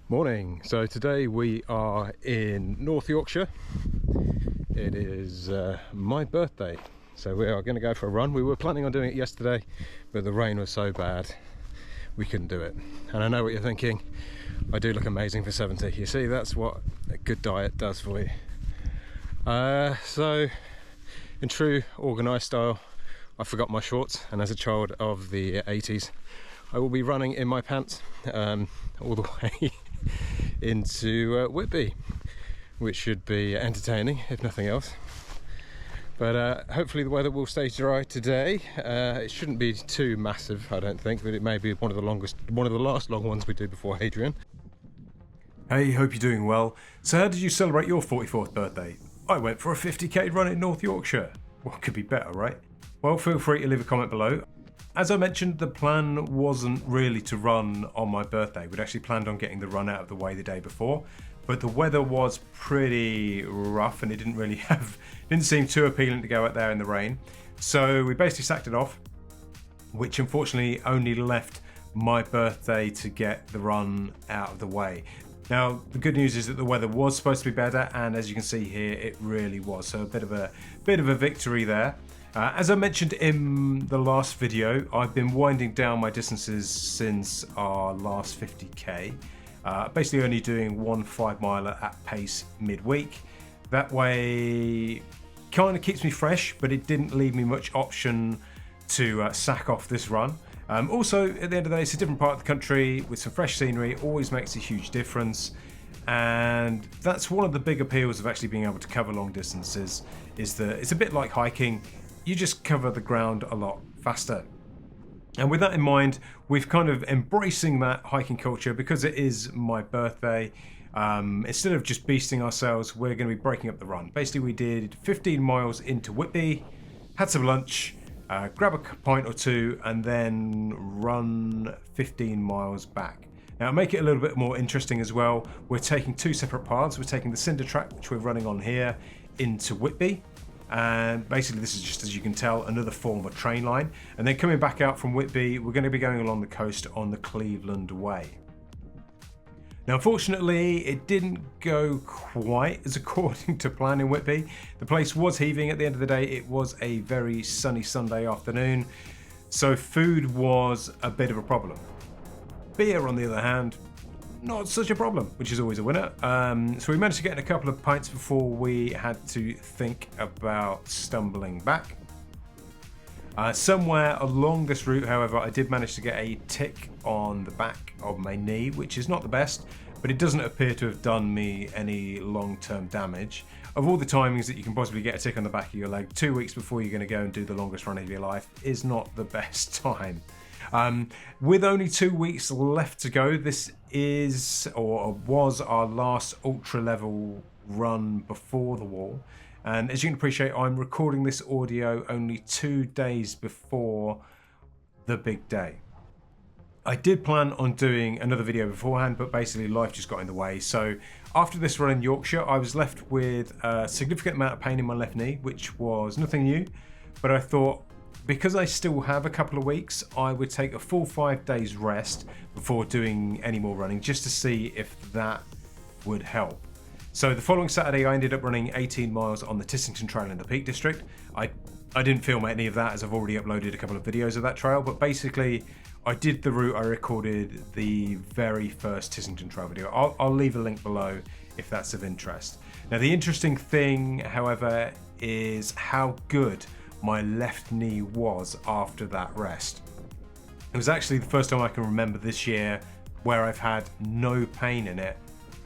Morning. So today we are in North Yorkshire. It is my birthday, so we are going to go for a run. We were planning on doing it yesterday, but the rain was so bad we couldn't do it. And I know what you're thinking, I do look amazing for 70. You see, that's what a good diet does for you. So in true organised style, I forgot my shorts, and as a child of the 80s I will be running in my pants all the way into Whitby, which should be entertaining if nothing else. But hopefully the weather will stay dry today. It shouldn't be too massive, I don't think, but it may be one of the last long ones we do before Adrian. Hey, hope you're doing well. So how did you celebrate your 44th birthday? I went for a 50k run in North Yorkshire. What could be better, right? Well, feel free to leave a comment below. As I mentioned, the plan wasn't really to run on my birthday. We'd actually planned on getting the run out of the way the day before, but the weather was pretty rough and it didn't seem too appealing to go out there in the rain. So we basically sacked it off, which unfortunately only left my birthday to get the run out of the way. Now, the good news is that the weather was supposed to be better, and as you can see here, it really was. So a bit of a victory there. As I mentioned in the last video, I've been winding down my distances since our last 50k. Basically only doing one 5-miler at pace midweek. That way kind of keeps me fresh, but it didn't leave me much option to sack off this run. Also, at the end of the day, it's a different part of the country with some fresh scenery. Always makes a huge difference. And that's one of the big appeals of actually being able to cover long distances, is that it's a bit like hiking. You just cover the ground a lot faster. And with that in mind, we've kind of embracing that hiking culture because it is my birthday. Instead of just beasting ourselves, we're going to be breaking up the run. Basically, we did 15 miles into Whitby, had some lunch, grab a pint or two, and then run 15 miles back. Now, to make it a little bit more interesting as well, we're taking two separate paths. We're taking the Cinder Track, which we're running on here, into Whitby. And basically this is just, as you can tell, another form of train line. And then coming back out from Whitby, we're going to be going along the coast on the Cleveland Way. Now, unfortunately, it didn't go quite as according to plan in Whitby. The place was heaving at the end of the day. It was a very sunny Sunday afternoon, so food was a bit of a problem. Beer, on the other hand, not such a problem, which is always a winner. So we managed to get in a couple of pints before we had to think about stumbling back. Somewhere along this route, however, I did manage to get a tick on the back of my knee, which is not the best, but it doesn't appear to have done me any long-term damage. Of all the timings that you can possibly get a tick on the back of your leg, 2 weeks before you're going to go and do the longest run of your life is not the best time. With only 2 weeks left to go, this is, or was, our last ultra level run before the wall. And as you can appreciate, I'm recording this audio only 2 days before the big day. I did plan on doing another video beforehand, but basically life just got in the way. So after this run in Yorkshire, I was left with a significant amount of pain in my left knee, which was nothing new, but I thought, because I still have a couple of weeks, I would take a full 5 days rest before doing any more running, just to see if that would help. So the following Saturday, I ended up running 18 miles on the Tissington Trail in the Peak District. I didn't film any of that, as I've already uploaded a couple of videos of that trail, but basically I did the route I recorded the very first Tissington Trail video. I'll leave a link below if that's of interest. Now, the interesting thing, however, is how good my left knee was after that rest. It was actually the first time I can remember this year where I've had no pain in it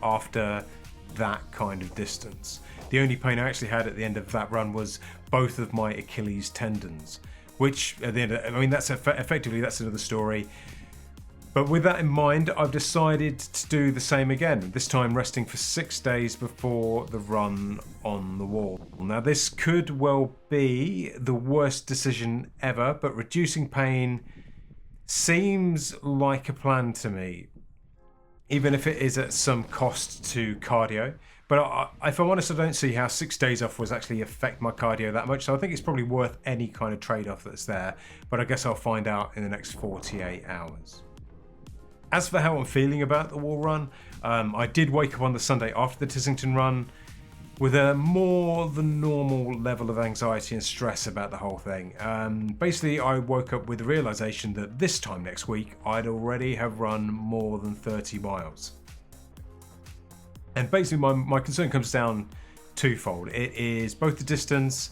after that kind of distance. The only pain I actually had at the end of that run was both of my Achilles tendons, which at the end of, I mean, that's effectively, that's another story. But with that in mind, I've decided to do the same again, this time resting for 6 days before the run on the wall. Now, this could well be the worst decision ever, but reducing pain seems like a plan to me, even if it is at some cost to cardio. But if I'm honest, I don't see how 6 days off was actually affect my cardio that much, so I think it's probably worth any kind of trade-off that's there, but I guess I'll find out in the next 48 hours. As for how I'm feeling about the wall run, I did wake up on the Sunday after the Tissington run with a more than normal level of anxiety and stress about the whole thing. Basically, I woke up with the realization that this time next week, I'd already have run more than 30 miles. And basically, my concern comes down twofold. It is both the distance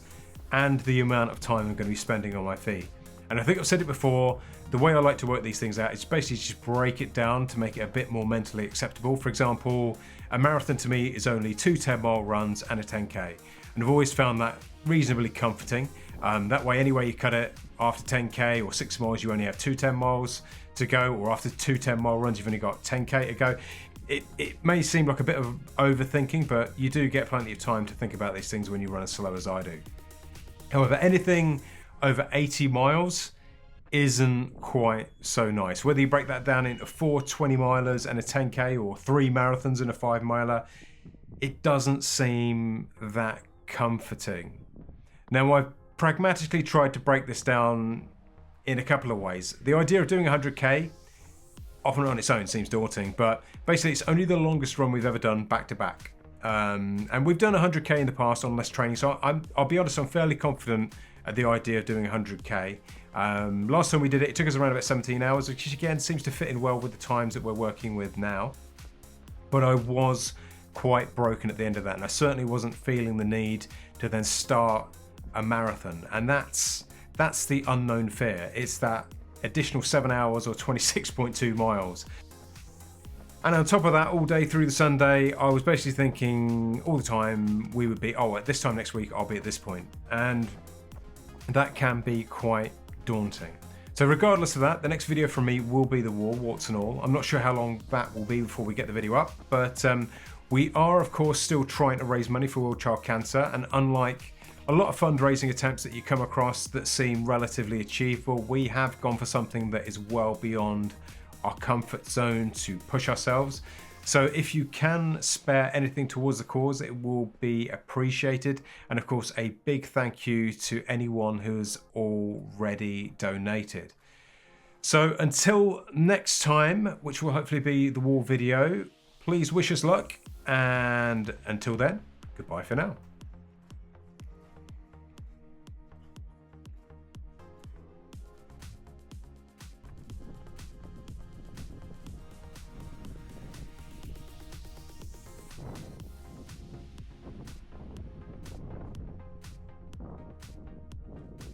and the amount of time I'm going to be spending on my feet. And I think I've said it before, the way I like to work these things out is basically just break it down to make it a bit more mentally acceptable. For example, a marathon to me is only 2 10-mile runs and a 10k. And I've always found that reasonably comforting. That way, anyway you cut it, after 10k or 6 miles, you only have 2 10 miles to go, or after 2 10-mile runs, you've only got 10k to go. It may seem like a bit of overthinking, but you do get plenty of time to think about these things when you run as slow as I do. However, anything over 80 miles isn't quite so nice. Whether you break that down into 4 20-milers and a 10k, or 3 marathons and a 5-miler, it doesn't seem that comforting. Now, I've pragmatically tried to break this down in a couple of ways. The idea of doing 100k, often on its own, seems daunting, but basically it's only the longest run we've ever done back to back. And we've done 100k in the past on less training, so I'll be honest, I'm fairly confident at the idea of doing 100k. Last time we did it, it took us around about 17 hours, which again seems to fit in well with the times that we're working with now. But I was quite broken at the end of that, and I certainly wasn't feeling the need to then start a marathon. And that's the unknown fear. It's that additional 7 hours or 26.2 miles. And on top of that, all day through the Sunday, I was basically thinking all the time we would be, oh, at this time next week, I'll be at this point. And that can be quite daunting. So regardless of that, the next video from me will be the wall, warts and all. I'm not sure how long that will be before we get the video up, but we are, of course, still trying to raise money for World Child Cancer. And unlike a lot of fundraising attempts that you come across that seem relatively achievable, we have gone for something that is well beyond our comfort zone to push ourselves. So if you can spare anything towards the cause, it will be appreciated. And of course, a big thank you to anyone who's already donated. So until next time, which will hopefully be the wall video, please wish us luck. And until then, goodbye for now.